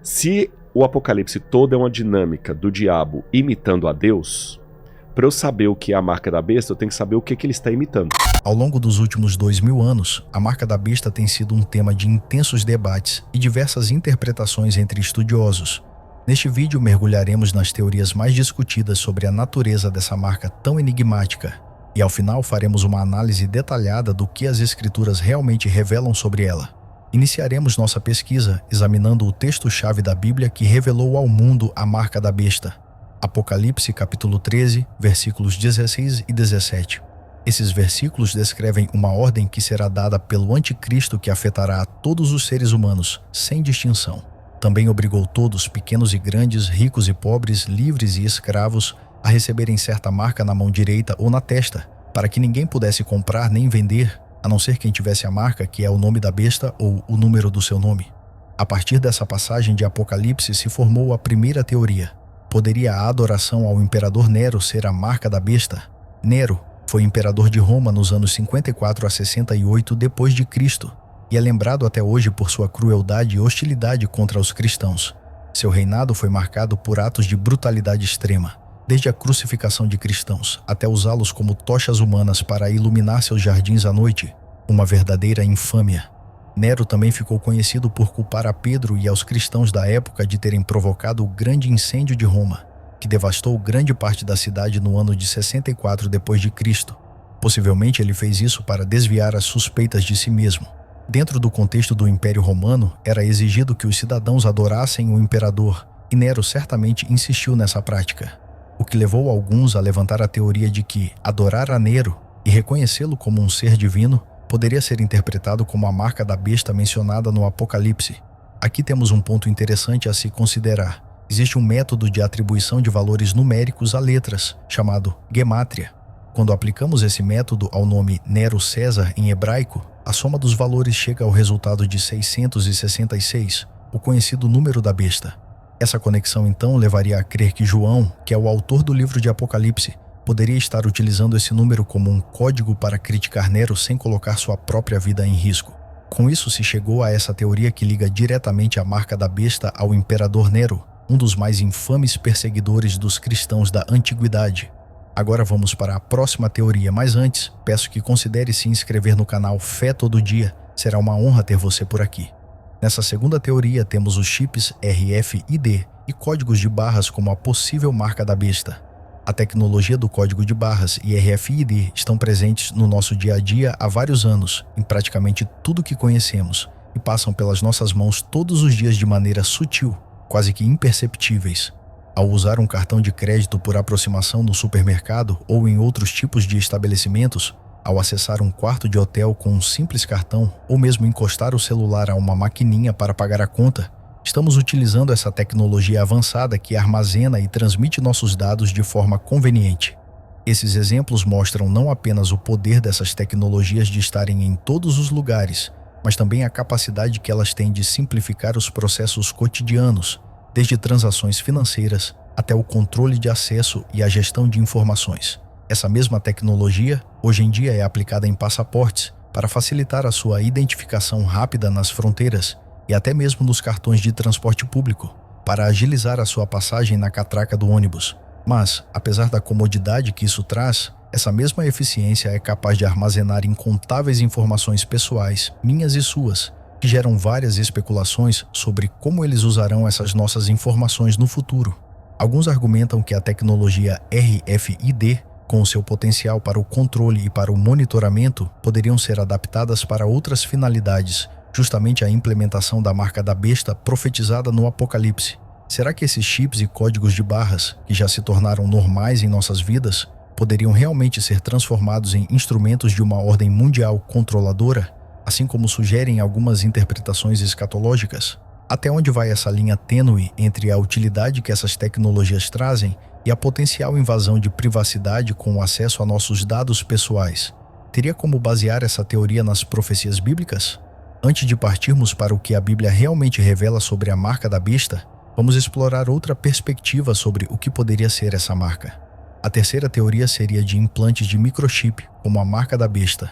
Se o Apocalipse todo é uma dinâmica do diabo imitando a Deus, para eu saber o que é a marca da besta, eu tenho que saber o que ele está imitando. Ao longo dos últimos 2000 anos, a marca da besta tem sido um tema de intensos debates e diversas interpretações entre estudiosos. Neste vídeo mergulharemos nas teorias mais discutidas sobre a natureza dessa marca tão enigmática e ao final faremos uma análise detalhada do que as escrituras realmente revelam sobre ela. Iniciaremos nossa pesquisa examinando o texto-chave da Bíblia que revelou ao mundo a marca da besta. Apocalipse capítulo 13, versículos 16 e 17. Esses versículos descrevem uma ordem que será dada pelo anticristo que afetará a todos os seres humanos, sem distinção. Também obrigou todos, pequenos e grandes, ricos e pobres, livres e escravos, a receberem certa marca na mão direita ou na testa, para que ninguém pudesse comprar nem vender, a não ser quem tivesse a marca, que é o nome da besta ou o número do seu nome. A partir dessa passagem de Apocalipse se formou a primeira teoria. Poderia a adoração ao imperador Nero ser a marca da besta? Nero foi imperador de Roma nos anos 54 a 68 depois de Cristo e é lembrado até hoje por sua crueldade e hostilidade contra os cristãos. Seu reinado foi marcado por atos de brutalidade extrema, desde a crucificação de cristãos até usá-los como tochas humanas para iluminar seus jardins à noite, uma verdadeira infâmia. Nero também ficou conhecido por culpar a Pedro e aos cristãos da época de terem provocado o grande incêndio de Roma, que devastou grande parte da cidade no ano de 64 d.C. Possivelmente ele fez isso para desviar as suspeitas de si mesmo. Dentro do contexto do Império Romano, era exigido que os cidadãos adorassem o imperador, e Nero certamente insistiu nessa prática, o que levou alguns a levantar a teoria de que adorar a Nero e reconhecê-lo como um ser divino poderia ser interpretado como a marca da besta mencionada no Apocalipse. Aqui temos um ponto interessante a se considerar. Existe um método de atribuição de valores numéricos a letras, chamado gemátria. Quando aplicamos esse método ao nome Nero César em hebraico, a soma dos valores chega ao resultado de 666, o conhecido número da besta. Essa conexão então levaria a crer que João, que é o autor do livro de Apocalipse, poderia estar utilizando esse número como um código para criticar Nero sem colocar sua própria vida em risco. Com isso se chegou a essa teoria que liga diretamente a marca da besta ao imperador Nero, um dos mais infames perseguidores dos cristãos da antiguidade. Agora vamos para a próxima teoria, mas antes, peço que considere se inscrever no canal Fé Todo Dia, será uma honra ter você por aqui. Nessa segunda teoria temos os chips RFID e códigos de barras como a possível marca da besta. A tecnologia do código de barras e RFID estão presentes no nosso dia a dia há vários anos, em praticamente tudo que conhecemos, e passam pelas nossas mãos todos os dias de maneira sutil, quase que imperceptíveis. Ao usar um cartão de crédito por aproximação no supermercado ou em outros tipos de estabelecimentos, ao acessar um quarto de hotel com um simples cartão ou mesmo encostar o celular a uma maquininha para pagar a conta, estamos utilizando essa tecnologia avançada que armazena e transmite nossos dados de forma conveniente. Esses exemplos mostram não apenas o poder dessas tecnologias de estarem em todos os lugares, mas também a capacidade que elas têm de simplificar os processos cotidianos, desde transações financeiras até o controle de acesso e a gestão de informações. Essa mesma tecnologia, hoje em dia, é aplicada em passaportes para facilitar a sua identificação rápida nas fronteiras e até mesmo nos cartões de transporte público, para agilizar a sua passagem na catraca do ônibus. Mas, apesar da comodidade que isso traz, essa mesma eficiência é capaz de armazenar incontáveis informações pessoais, minhas e suas, que geram várias especulações sobre como eles usarão essas nossas informações no futuro. Alguns argumentam que a tecnologia RFID, com o seu potencial para o controle e para o monitoramento, poderiam ser adaptadas para outras finalidades, justamente a implementação da marca da besta profetizada no Apocalipse. Será que esses chips e códigos de barras, que já se tornaram normais em nossas vidas, poderiam realmente ser transformados em instrumentos de uma ordem mundial controladora, assim como sugerem algumas interpretações escatológicas? Até onde vai essa linha tênue entre a utilidade que essas tecnologias trazem e a potencial invasão de privacidade com o acesso a nossos dados pessoais? Teria como basear essa teoria nas profecias bíblicas? Antes de partirmos para o que a Bíblia realmente revela sobre a marca da besta, vamos explorar outra perspectiva sobre o que poderia ser essa marca. A terceira teoria seria de implantes de microchip como a marca da besta.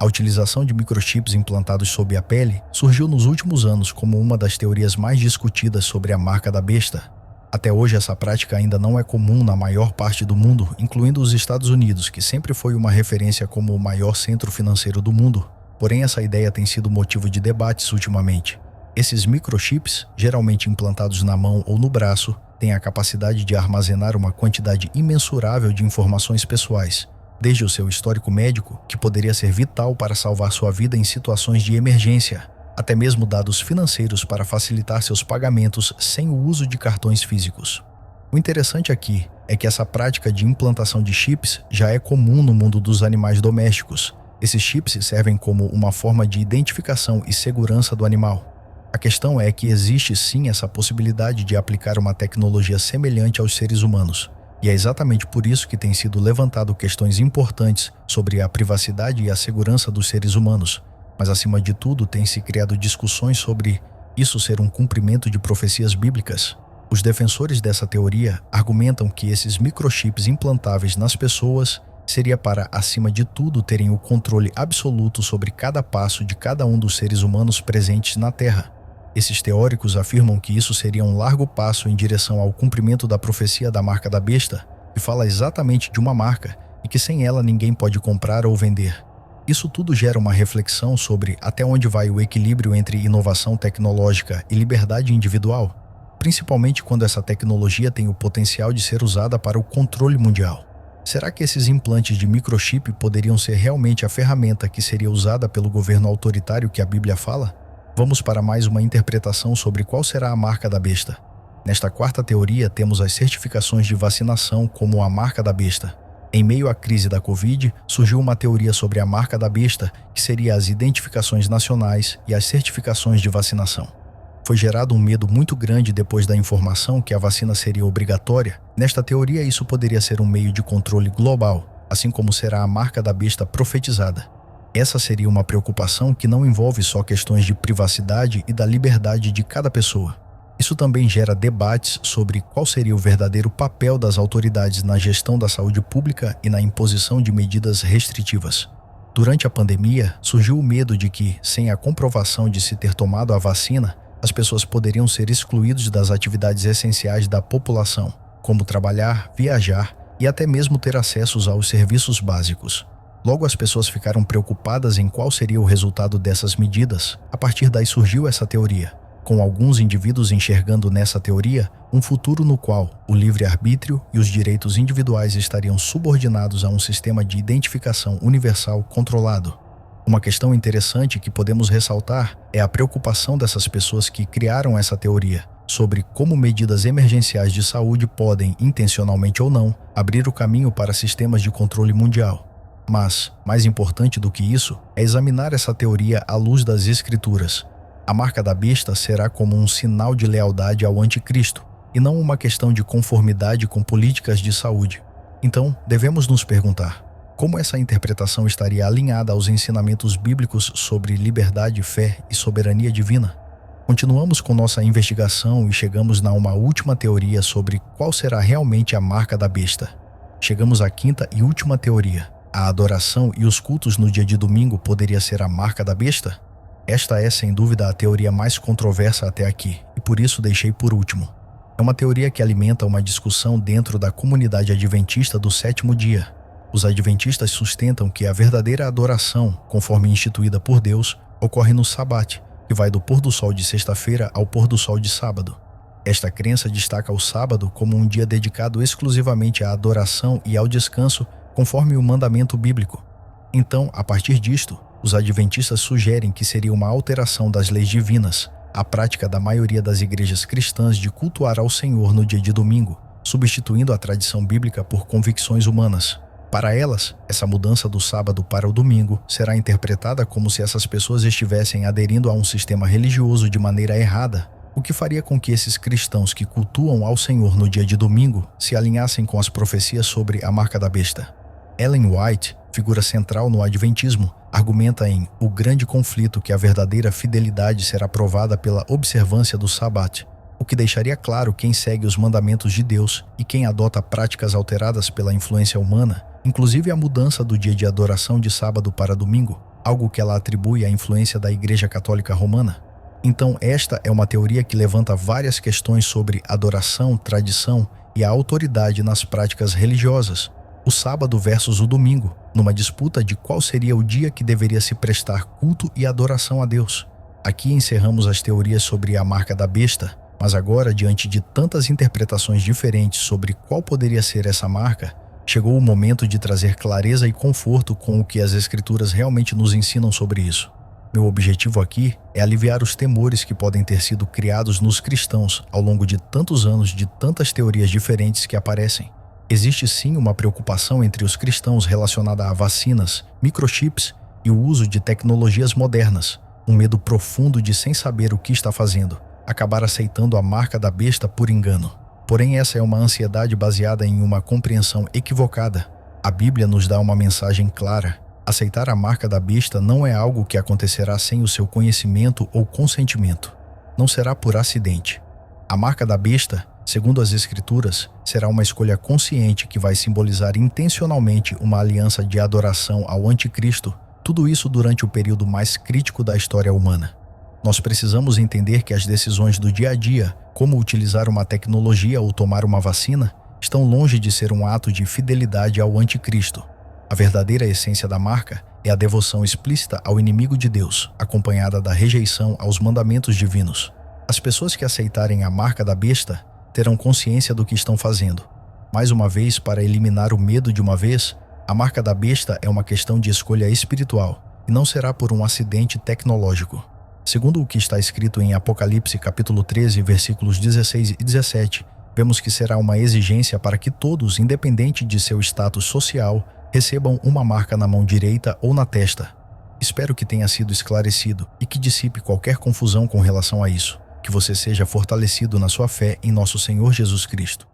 A utilização de microchips implantados sob a pele surgiu nos últimos anos como uma das teorias mais discutidas sobre a marca da besta. Até hoje, essa prática ainda não é comum na maior parte do mundo, incluindo os Estados Unidos, que sempre foi uma referência como o maior centro financeiro do mundo. Porém, essa ideia tem sido motivo de debates ultimamente. Esses microchips, geralmente implantados na mão ou no braço, têm a capacidade de armazenar uma quantidade imensurável de informações pessoais, desde o seu histórico médico, que poderia ser vital para salvar sua vida em situações de emergência, até mesmo dados financeiros para facilitar seus pagamentos sem o uso de cartões físicos. O interessante aqui é que essa prática de implantação de chips já é comum no mundo dos animais domésticos. Esses chips servem como uma forma de identificação e segurança do animal. A questão é que existe sim essa possibilidade de aplicar uma tecnologia semelhante aos seres humanos. E é exatamente por isso que tem sido levantado questões importantes sobre a privacidade e a segurança dos seres humanos. Mas, acima de tudo, tem se criado discussões sobre isso ser um cumprimento de profecias bíblicas. Os defensores dessa teoria argumentam que esses microchips implantáveis nas pessoas seria para, acima de tudo, terem o controle absoluto sobre cada passo de cada um dos seres humanos presentes na Terra. Esses teóricos afirmam que isso seria um largo passo em direção ao cumprimento da profecia da marca da besta, que fala exatamente de uma marca e que sem ela ninguém pode comprar ou vender. Isso tudo gera uma reflexão sobre até onde vai o equilíbrio entre inovação tecnológica e liberdade individual, principalmente quando essa tecnologia tem o potencial de ser usada para o controle mundial. Será que esses implantes de microchip poderiam ser realmente a ferramenta que seria usada pelo governo autoritário que a Bíblia fala? Vamos para mais uma interpretação sobre qual será a marca da besta. Nesta quarta teoria, temos as certificações de vacinação como a marca da besta. Em meio à crise da Covid, surgiu uma teoria sobre a marca da besta, que seria as identificações nacionais e as certificações de vacinação. Foi gerado um medo muito grande depois da informação que a vacina seria obrigatória. Nesta teoria, isso poderia ser um meio de controle global, assim como será a marca da besta profetizada. Essa seria uma preocupação que não envolve só questões de privacidade e da liberdade de cada pessoa. Isso também gera debates sobre qual seria o verdadeiro papel das autoridades na gestão da saúde pública e na imposição de medidas restritivas. Durante a pandemia, surgiu o medo de que, sem a comprovação de se ter tomado a vacina, as pessoas poderiam ser excluídas das atividades essenciais da população, como trabalhar, viajar e até mesmo ter acessos aos serviços básicos. Logo, as pessoas ficaram preocupadas em qual seria o resultado dessas medidas. A partir daí surgiu essa teoria, com alguns indivíduos enxergando nessa teoria um futuro no qual o livre-arbítrio e os direitos individuais estariam subordinados a um sistema de identificação universal controlado. Uma questão interessante que podemos ressaltar é a preocupação dessas pessoas que criaram essa teoria sobre como medidas emergenciais de saúde podem, intencionalmente ou não, abrir o caminho para sistemas de controle mundial. Mas, mais importante do que isso, é examinar essa teoria à luz das Escrituras. A marca da besta será como um sinal de lealdade ao anticristo, e não uma questão de conformidade com políticas de saúde. Então, devemos nos perguntar, como essa interpretação estaria alinhada aos ensinamentos bíblicos sobre liberdade, fé e soberania divina? Continuamos com nossa investigação e chegamos a uma última teoria sobre qual será realmente a marca da besta. Chegamos à quinta e última teoria. A adoração e os cultos no dia de domingo poderia ser a marca da besta? Esta é, sem dúvida, a teoria mais controversa até aqui, e por isso deixei por último. É uma teoria que alimenta uma discussão dentro da comunidade adventista do sétimo dia. Os adventistas sustentam que a verdadeira adoração, conforme instituída por Deus, ocorre no Sabate, que vai do pôr do sol de sexta-feira ao pôr do sol de sábado. Esta crença destaca o sábado como um dia dedicado exclusivamente à adoração e ao descanso, conforme o mandamento bíblico. Então, a partir disto, os adventistas sugerem que seria uma alteração das leis divinas, a prática da maioria das igrejas cristãs de cultuar ao Senhor no dia de domingo, substituindo a tradição bíblica por convicções humanas. Para elas, essa mudança do sábado para o domingo será interpretada como se essas pessoas estivessem aderindo a um sistema religioso de maneira errada, o que faria com que esses cristãos que cultuam ao Senhor no dia de domingo se alinhassem com as profecias sobre a marca da besta. Ellen White, figura central no Adventismo, argumenta em O Grande Conflito que a verdadeira fidelidade será provada pela observância do Sabate, o que deixaria claro quem segue os mandamentos de Deus e quem adota práticas alteradas pela influência humana, inclusive a mudança do dia de adoração de sábado para domingo. algo que ela atribui à influência da Igreja Católica Romana. Então, esta é uma teoria que levanta várias questões sobre adoração, tradição e a autoridade nas práticas religiosas. O sábado versus o domingo, numa disputa de qual seria o dia que deveria se prestar culto e adoração a Deus. Aqui encerramos as teorias sobre a marca da besta, mas agora, diante de tantas interpretações diferentes sobre qual poderia ser essa marca, chegou o momento de trazer clareza e conforto com o que as Escrituras realmente nos ensinam sobre isso. Meu objetivo aqui é aliviar os temores que podem ter sido criados nos cristãos ao longo de tantos anos de tantas teorias diferentes que aparecem. Existe sim uma preocupação entre os cristãos relacionada a vacinas, microchips e o uso de tecnologias modernas, um medo profundo de, sem saber o que está fazendo, acabar aceitando a marca da besta por engano. Porém, essa é uma ansiedade baseada em uma compreensão equivocada. A Bíblia nos dá uma mensagem clara. Aceitar a marca da besta não é algo que acontecerá sem o seu conhecimento ou consentimento. Não será por acidente. A marca da besta, segundo as Escrituras, será uma escolha consciente que vai simbolizar intencionalmente uma aliança de adoração ao anticristo, tudo isso durante o período mais crítico da história humana. Nós precisamos entender que as decisões do dia a dia, como utilizar uma tecnologia ou tomar uma vacina, estão longe de ser um ato de fidelidade ao anticristo. A verdadeira essência da marca é a devoção explícita ao inimigo de Deus, acompanhada da rejeição aos mandamentos divinos. As pessoas que aceitarem a marca da besta terão consciência do que estão fazendo. Mais uma vez, para eliminar o medo de uma vez, a marca da besta é uma questão de escolha espiritual e não será por um acidente tecnológico. Segundo o que está escrito em Apocalipse capítulo 13, versículos 16 e 17, vemos que será uma exigência para que todos, independente de seu status social, recebam uma marca na mão direita ou na testa. Espero que tenha sido esclarecido e que dissipe qualquer confusão com relação a isso. Que você seja fortalecido na sua fé em nosso Senhor Jesus Cristo.